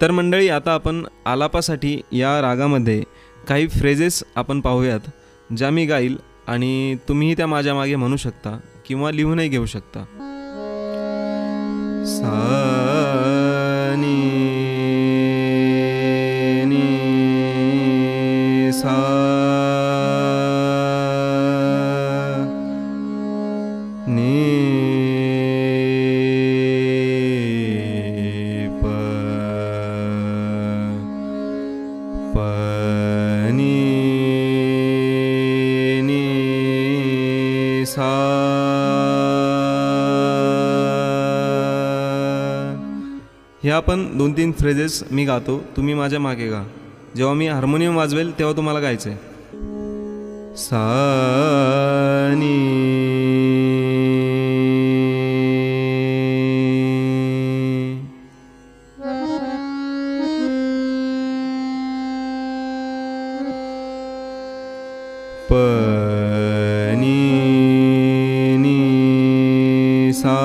तर मंडळी, आता आपण आलापासाठी या रागामध्ये काही फ्रेजेस आपण पाहूयात, ज्या मी गाईल आणि तुम्हीही त्या माझ्या मागे म्हणू शकता किंवा लिहूनही घेऊ शकता. सा नी नी सा नी प प नी नी सा. हे आपण 2-3 फ्रेजेस मी गातो, तुम्ही माझ्या मागे गा. जेव्हा मी हार्मोनियम वाजवेल तेव्हा तुम्हाला गायचं आहे. सा नी प नी नी सा